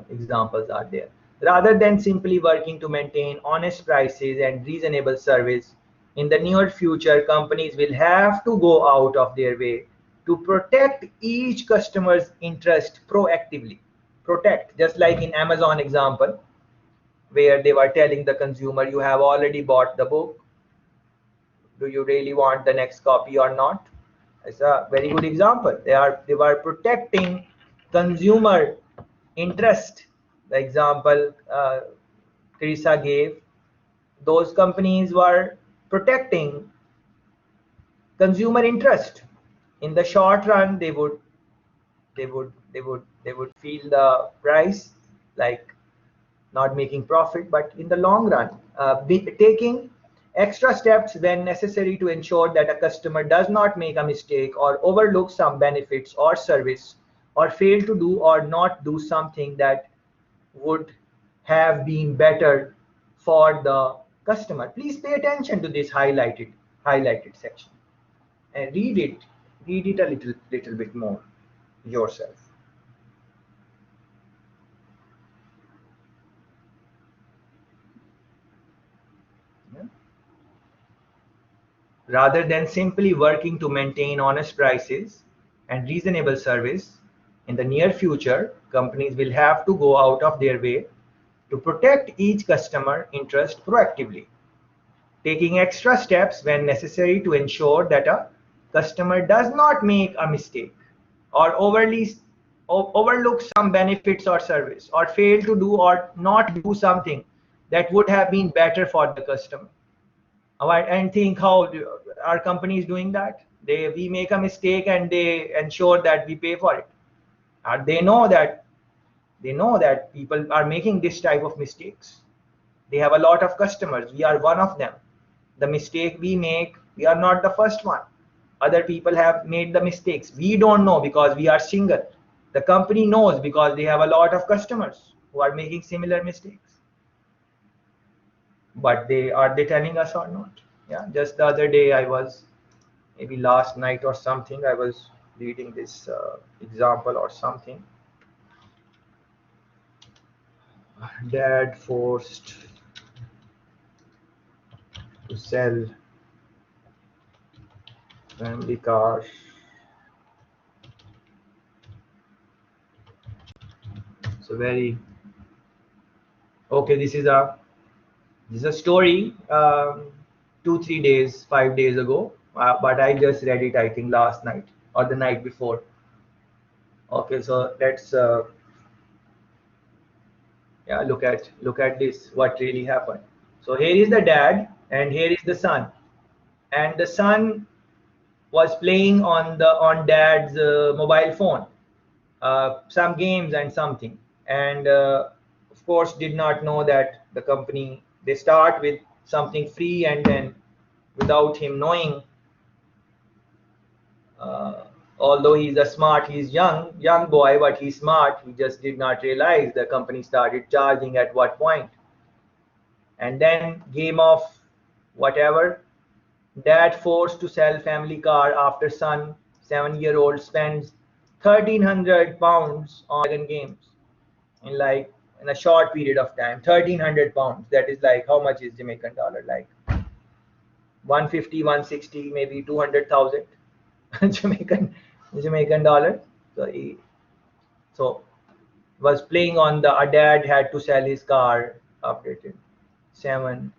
examples are there. Rather than simply working to maintain honest prices and reasonable service, in the near future, companies will have to go out of their way to protect each customer's interest proactively. Protect, just like in Amazon example, where they were telling the consumer, you have already bought the book, do you really want the next copy or not? It's a very good example. They were protecting consumer interest. The example Teresa gave, those companies were protecting consumer interest. In the short run, they would feel the price like not making profit, but in the long run, taking extra steps when necessary to ensure that a customer does not make a mistake or overlook some benefits or service, or fail to do or not do something that would have been better for the customer. Please pay attention to this highlighted section and read it a little bit more yourself. Yeah. Rather than simply working to maintain honest prices and reasonable service, in the near future, companies will have to go out of their way to protect each customer interest proactively, taking extra steps when necessary to ensure that a customer does not make a mistake or overlook some benefits or service, or fail to do or not do something that would have been better for the customer. And think how our company is doing that. We make a mistake and they ensure that we pay for it. They know that people are making this type of mistakes. They have a lot of customers. We are one of them. The mistake we make, we are not the first one. Other people have made the mistakes. We don't know because we are single. The company knows because they have a lot of customers who are making similar mistakes. But they telling us or not? Yeah, just the other day I was, maybe last night or something, I was reading this example or something. Dad forced to sell family car. So very okay. This is a story 2 3 days 5 days ago, but I just read it I think last night or the night before. Okay, so let's yeah, look at this, what really happened. So here is the dad and here is the son, and the son was playing on dad's mobile phone, some games and something, and of course did not know that the company, they start with something free, and then without him knowing, uh, although he's young boy, but he's smart, he just did not realize the company started charging at what point. And then game of whatever, dad forced to sell family car after son 7-year-old spends 1,300 pounds on Dragon games in like in a short period of time. 1,300 pounds, that is like, how much is Jamaican dollar, like 150, 160, maybe 200,000 Jamaican dollar. So he so was playing on the, a dad had to sell his car updated 7.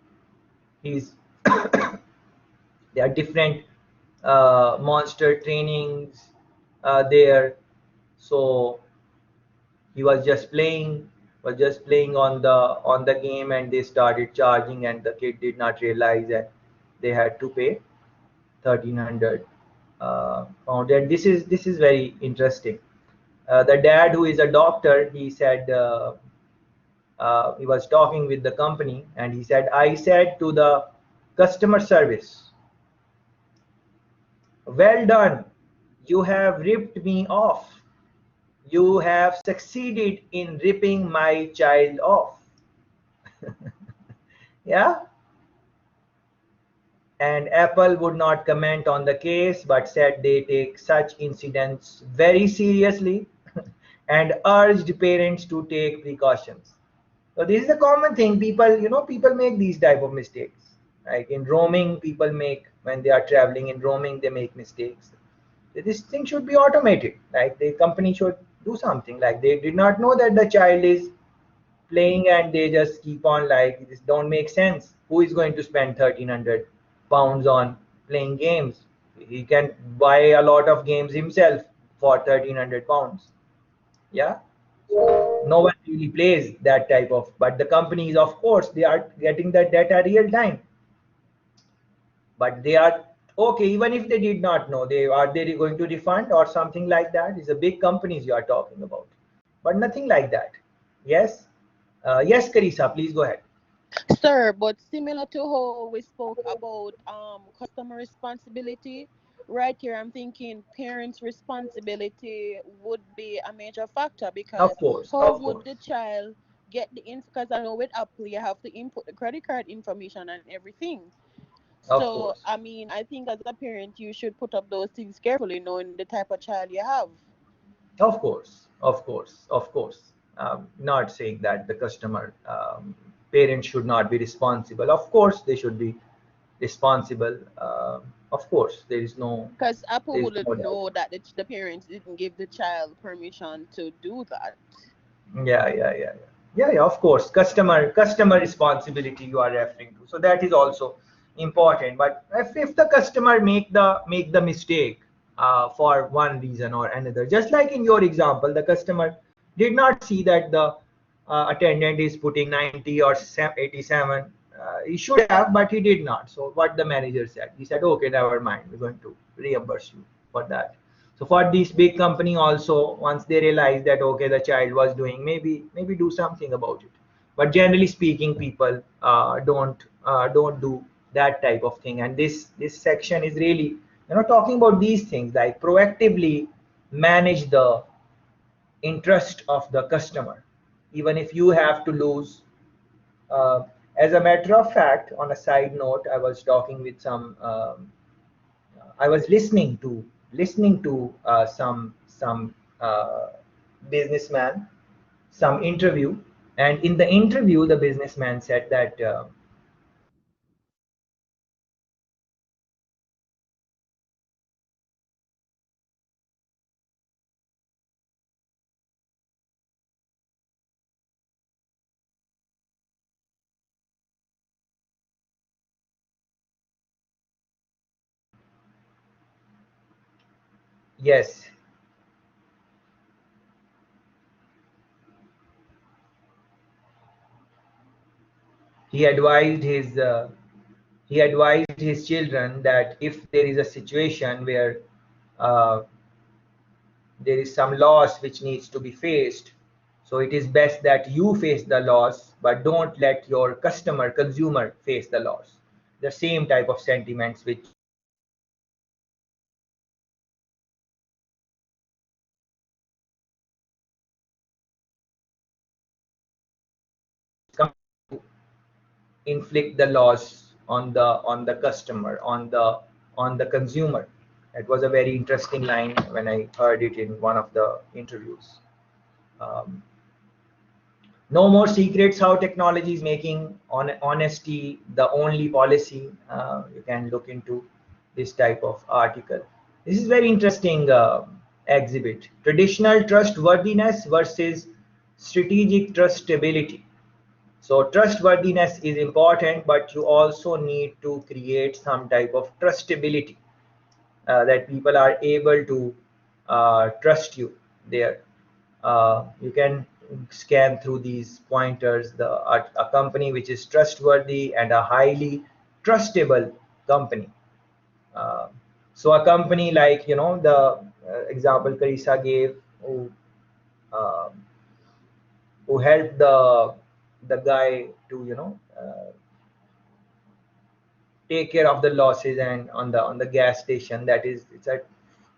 He's there are different monster trainings there. So he was just playing on the game, and they started charging, and the kid did not realize that they had to pay 1,300 pound. And this is very interesting. The dad, who is a doctor, he said, he was talking with the company, and he said, I said to the customer service, well done, you have ripped me off, you have succeeded in ripping my child off. Yeah. And Apple would not comment on the case, but said they take such incidents very seriously and urged parents to take precautions. So this is a common thing. People make these type of mistakes. Like in roaming, people make, when they are traveling in roaming, they make mistakes. This thing should be automated. Like the company should do something. Like they did not know that the child is playing, and they just keep on, like, this don't make sense. Who is going to spend 1,300 pounds on playing games? He can buy a lot of games himself for 1,300 pounds. Yeah. No one really plays that type of, but the companies, of course, they are getting that data real time, but they are okay. Even if they did not know, they going to refund or something like that? It's a big companies you are talking about, but nothing like that. Yes. Yes, Karisa, please go ahead. Sir, but similar to how we spoke about customer responsibility, right here I'm thinking parents' responsibility would be a major factor, Of because course, how of would course, the child get the info? Because I know with Apple you have to input the credit card information and everything. of So course, I mean, I think as a parent you should put up those things carefully, knowing the type of child you have. of course, of course, of course. Not saying that the customer, parents should not be responsible. Of course, they should be responsible. Of course, Because Apple there is wouldn't no doubt. know that the parents didn't give the child permission to do that. Yeah, yeah, yeah, yeah. Yeah, yeah, of course. Customer responsibility you are referring to. So that is also important. But if the customer make the mistake for one reason or another, just like in your example, the customer did not see that the attendant is putting 90 or 87. He should have, but he did not. So what the manager said, he said, okay, never mind. We're going to reimburse you for that. So for this big company also, once they realize that okay, the child was doing, maybe do something about it. But generally speaking, people don't do that type of thing. And this section is really, talking about these things, like proactively manage the interest of the customer, even if you have to lose. As a matter of fact, on a side note, I was talking with some. I was listening to some businessman, some interview, and in the interview, the businessman said that yes, he advised his uh, he advised his children that if there is a situation where uh, there is some loss which needs to be faced, so it is best that you face the loss, but don't let your consumer face the loss. The same type of sentiments which come to inflict the loss on the customer, on the consumer. It was a very interesting line when I heard it in one of the interviews. um, no more secrets, how technology is making honesty the only policy. You can look into this type of article. This is very interesting exhibit, traditional trustworthiness versus strategic trustability. So trustworthiness is important, but you also need to create some type of trustability, that people are able to trust you there. You can scan through these pointers, a company which is trustworthy and a highly trustable company. Uh, so a company like, the example Carissa gave, uh, who helped the guy to, take care of the losses and on the gas station. That is, it's a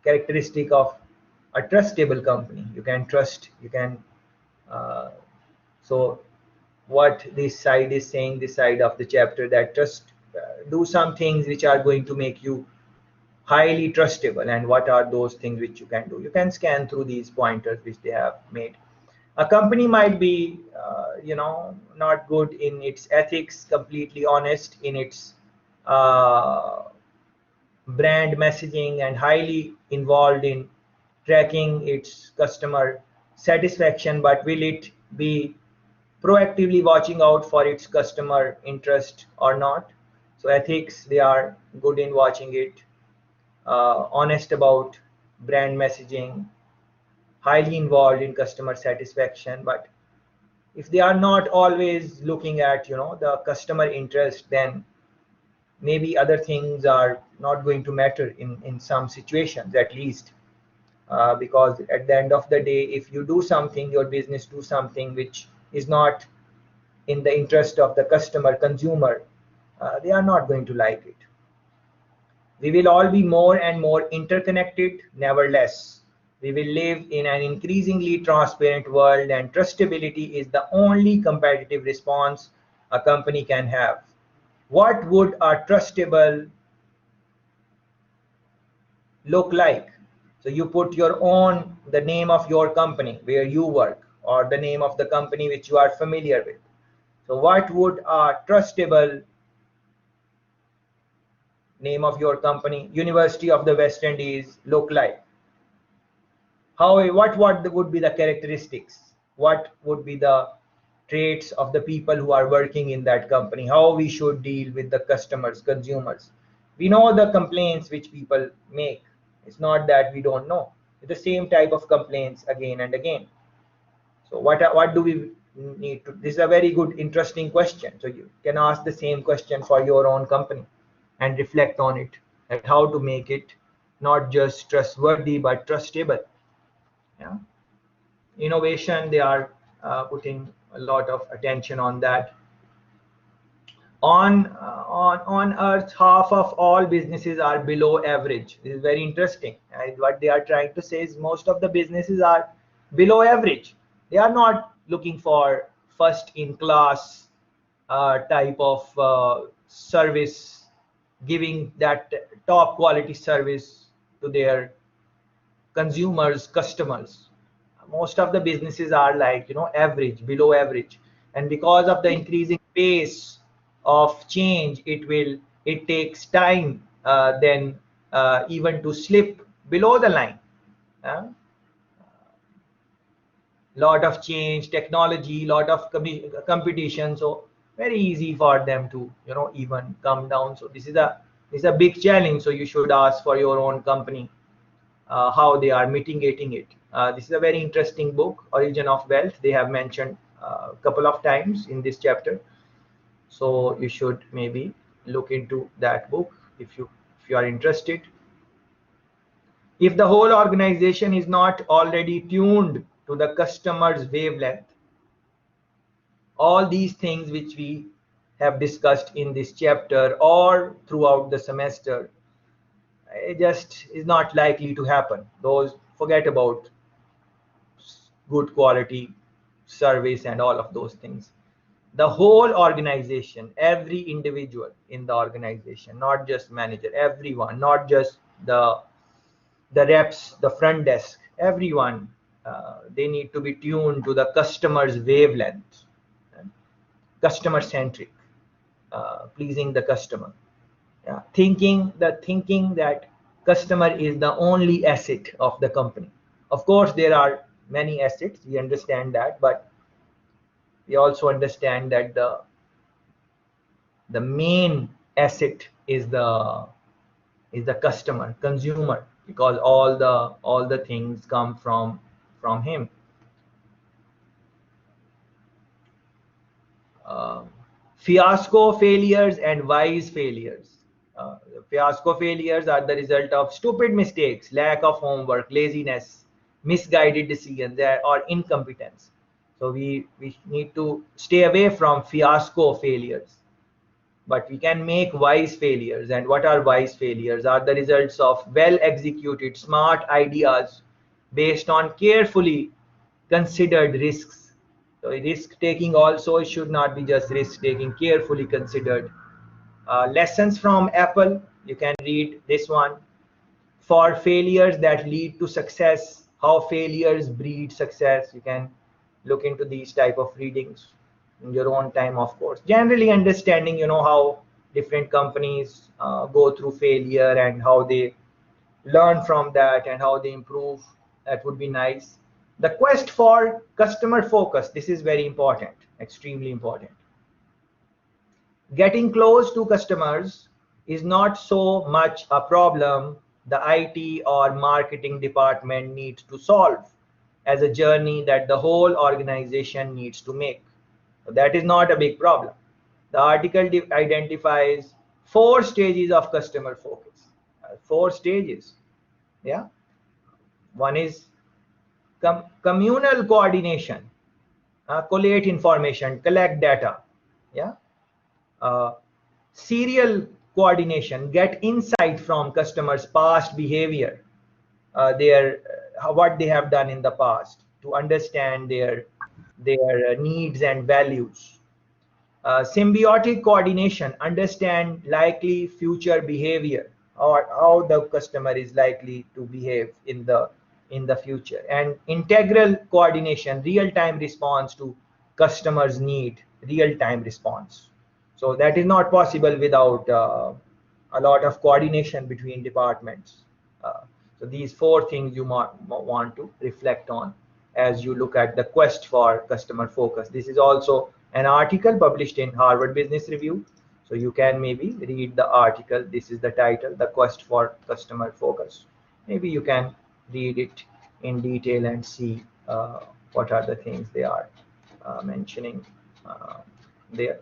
characteristic of a trustable company. You can trust, you can uh, so what this side is saying, this side of the chapter, that just do some things which are going to make you highly trustable. And what are those things which you can do? You can scan through these pointers which they have made. A company might be not good in its ethics, completely honest in its uh, brand messaging, and highly involved in tracking its customer satisfaction, but will it be proactively watching out for its customer interest or not? So ethics, they are good in watching it, honest about brand messaging, highly involved in customer satisfaction. But if they are not always looking at the customer interest, then maybe other things are not going to matter in some situations, at least. Because at the end of the day, if you do something, your business do something which is not in the interest of the customer consumer, they are not going to like it. We will all be more and more interconnected, never less. We will live in an increasingly transparent world, and trustability is the only competitive response a company can have. What would a trustable look like? So you put your own, the name of your company where you work, or the name of the company which you are familiar with. So what would a trustable name of your company, University of the West Indies, look like? How, what would be the characteristics? What would be the traits of the people who are working in that company? How we should deal with the customers, consumers? We know the complaints which people make. It's not that we don't know. It's the same type of complaints again and again. So what do we need to? This is a very good, interesting question. So you can ask the same question for your own company and reflect on it, and how to make it not just trustworthy but trustable. Yeah. Innovation, they are putting a lot of attention on that. On earth, half of all businesses are below average. This is very interesting. And what they are trying to say is most of the businesses are below average. They are not looking for first in class type of service, giving that top quality service to their consumers, customers. Most of the businesses are like, average, below average. And because of the increasing pace of change, it takes time then even to slip below the line. uh, Lot of change, technology, lot of competition, so very easy for them to even come down. So this is a big challenge. So you should ask for your own company how they are mitigating it. This is a very interesting book, Origin of Wealth. They have mentioned a couple of times in this chapter. So you should maybe look into that book if you are interested. If the whole organization is not already tuned to the customer's wavelength, all these things which we have discussed in this chapter or throughout the semester, it just is not likely to happen. Those, forget about good quality service and all of those things. The whole organization, every individual in the organization, not just manager, everyone, not just the reps, the front desk, everyone, they need to be tuned to the customer's wavelength, customer centric, pleasing the customer. Yeah. Thinking that customer is the only asset of the company. Of course there are many assets, we understand that, but we also understand that the main asset is the customer, consumer, because all the things come from him. uh, Fiasco failures and wise failures. Fiasco failures are the result of stupid mistakes, lack of homework, laziness, misguided decisions, or incompetence. So we need to stay away from fiasco failures, but we can make wise failures. And what are wise failures? Are the results of well executed smart ideas based on carefully considered risks. So risk taking also should not be just risk taking, carefully considered. Lessons from Apple, you can read this one. For failures that lead to success, how failures breed success, you can look into these type of readings in your own time. Of course, generally understanding how different companies go through failure and how they learn from that and how they improve, that would be nice. The quest for customer focus, this is very important, extremely important. Getting close to customers is not so much a problem the IT or marketing department needs to solve, as a journey that the whole organization needs to make. So that is not a big problem. The article identifies 4 stages of customer focus. 4 stages. Yeah. One is communal coordination, collate information, collect data. Yeah. uh, Serial coordination, get insight from customers past behavior, their what they have done in the past, to understand their needs and values. Symbiotic coordination, understand likely future behavior, or how the customer is likely to behave in the future. And integral coordination, real time response to customers need, real time response. So that is not possible without a lot of coordination between departments. uh, so these 4 things you want to reflect on as you look at the quest for customer focus. This is also an article published in Harvard Business Review. So you can maybe read the article. This is the title, The Quest for Customer Focus. Maybe you can read it in detail and see what are the things they are mentioning there.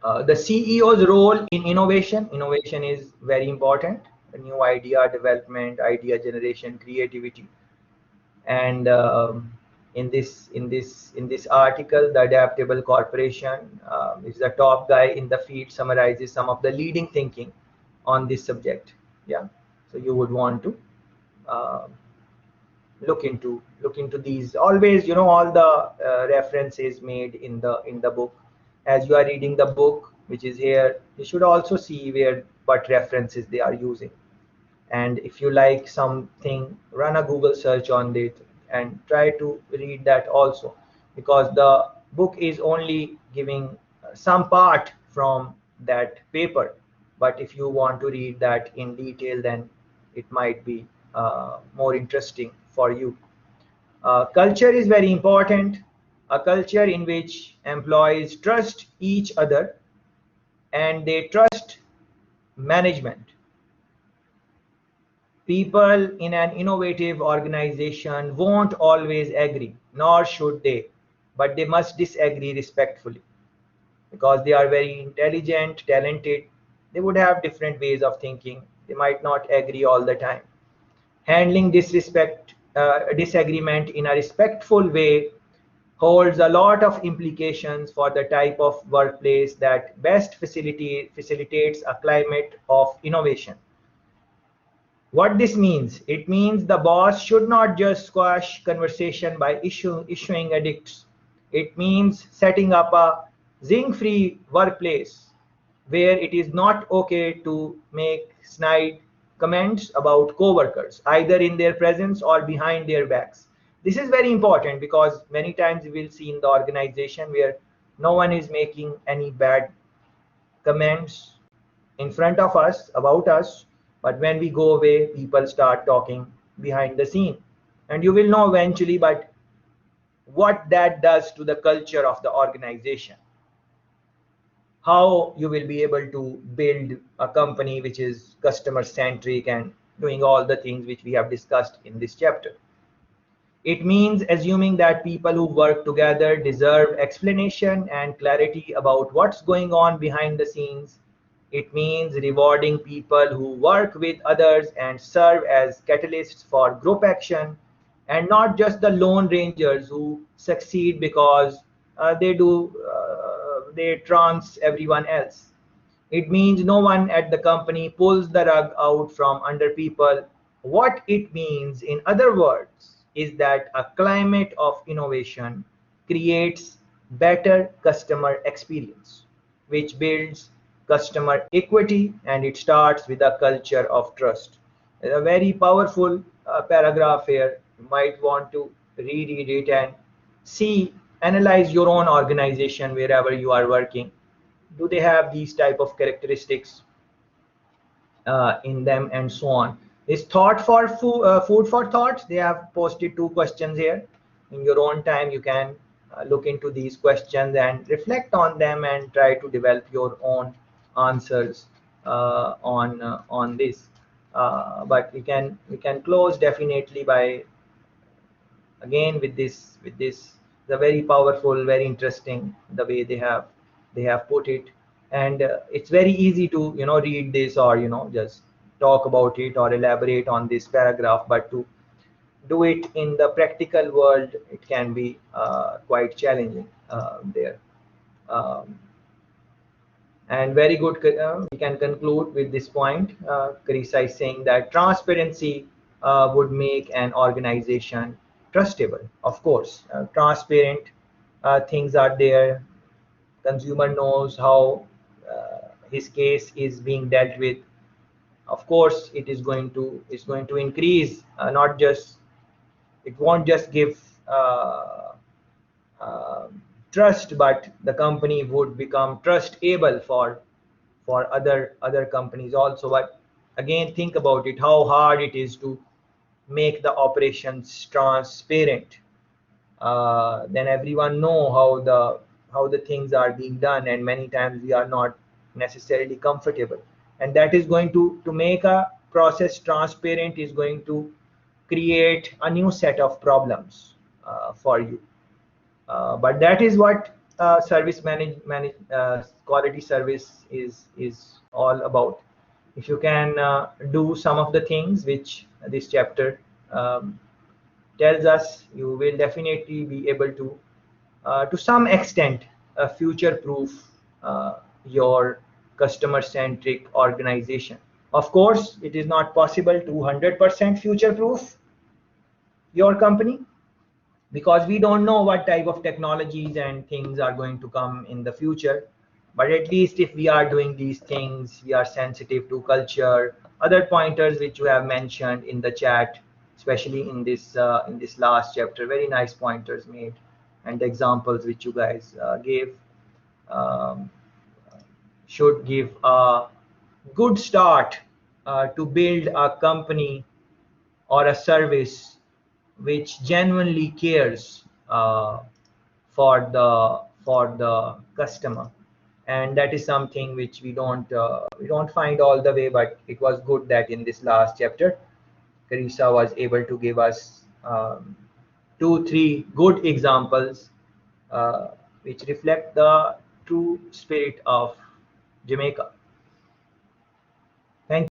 The CEO's role in innovation. Innovation is very important. A new idea development, idea generation, creativity, and in this article, the Adaptable Corporation is the top guy in the field. Summarizes some of the leading thinking on this subject. Yeah, so you would want to uh, look into these. Always, all the references made in the book. As you are reading the book, which is here, you should also see where what references they are using. And if you like something, run a Google search on it and try to read that also, because the book is only giving some part from that paper. But if you want to read that in detail, then it might be more interesting for you. Culture is very important. A culture in which employees trust each other and they trust management. People in an innovative organization won't always agree, nor should they, but they must disagree respectfully, because they are very intelligent, talented. They would have different ways of thinking. They might not agree all the time. Handling disagreement in a respectful way holds a lot of implications for the type of workplace that best facilitates a climate of innovation. What this means? It means the boss should not just squash conversation by issuing edicts. It means setting up a zing-free workplace where it is not okay to make snide comments about coworkers, either in their presence or behind their backs. This is very important because many times we will see in the organization where no one is making any bad comments in front of us about us, but when we go away, people start talking behind the scene. And you will know eventually, but what that does to the culture of the organization, how you will be able to build a company which is customer centric and doing all the things which we have discussed in this chapter. It means assuming that people who work together deserve explanation and clarity about what's going on behind the scenes. It means rewarding people who work with others and serve as catalysts for group action, and not just the lone rangers who succeed because they trance everyone else. It means no one at the company pulls the rug out from under people. What it means, in other words, is that a climate of innovation creates better customer experience, which builds customer equity, and it starts with a culture of trust. There's a very powerful paragraph here. You might want to reread it and see, analyze your own organization wherever you are working. Do they have these type of characteristics in them, and so on. Is thought for food for thoughts. They have posted 2 questions here. In your own time, you can look into these questions and reflect on them and try to develop your own answers on this. But we can close definitely by, again, with this the very powerful, very interesting the way they have put it. And it's very easy to read this, or just talk about it or elaborate on this paragraph, but to do it in the practical world, it can be quite challenging there. um, and very good. We can conclude with this point. Carissa is saying that transparency would make an organization trustable. Of course, transparent things are there. Consumer knows how his case is being dealt with. Of course, it's going to increase. Not just It won't just give uh, trust, but the company would become trustable for other companies also. But again, think about it, how hard it is to make the operations transparent. Then everyone know how the things are being done, and many times we are not necessarily comfortable. And that is going to make a process transparent, is going to create a new set of problems for you. But that is what service quality service is all about. If you can do some of the things which this chapter um, tells us, you will definitely be able to some extent, future-proof your customer-centric organization. Of course, it is not possible to 100% future-proof your company, because we don't know what type of technologies and things are going to come in the future. But at least if we are doing these things, we are sensitive to culture, other pointers which you have mentioned in the chat, especially in this last chapter, very nice pointers made, and the examples which you guys gave, um, should give a good start to build a company or a service which genuinely cares for the customer. And that is something which we don't find all the way, but it was good that in this last chapter Carissa was able to give us 2 3 good examples uh, which reflect the true spirit of Jamaica.